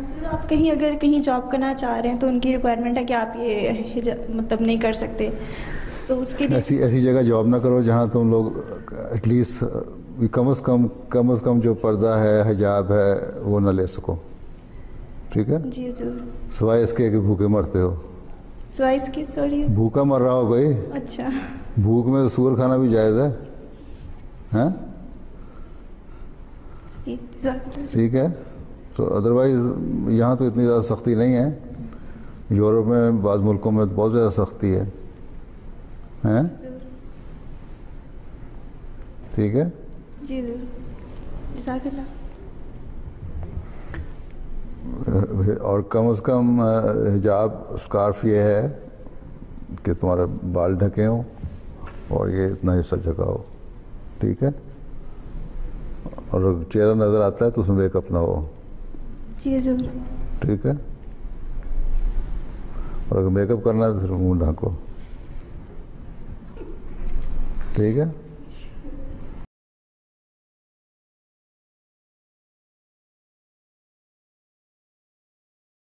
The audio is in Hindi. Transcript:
सर आप कहीं अगर कहीं जॉब करना चाह रहे हैं तो उनकी रिक्वायरमेंट है कि आप ये मतलब नहीं कर सकते, तो उसके लिए ऐसी ऐसी जगह जॉब ना करो जहाँ तुम लोग एटलीस्ट कम से कम जो पर्दा है, हिजाब है, वो ना ले सको। ठीक है? जी जरूर। सिवाय इसके कि भूखे मरते हो। स्वाइस की सॉरी। भूखा मर रहा हो भाई। अच्छा। भूख में तो सूअर खाना भी जायज़ है। हैं? ठीक है। तो अदरवाइज़ यहाँ तो इतनी ज़्यादा सख्ती नहीं है। यूरोप में बाज़ मुल्कों में तो बहुत ज़्यादा सख्ती है। हैं? ठीक है? जी जरूर। जज़ाकल्लाह। और कम से कम हिजाब स्कार्फ ये है कि तुम्हारे बाल ढके हों और ये इतना हिस्सा ढका हो। ठीक है? और चेहरा नज़र आता है तो उसमें मेकअप ना हो। जी जरूर। ठीक है? और अगर मेकअप करना है तो फिर मुंह ढको। ठीक है?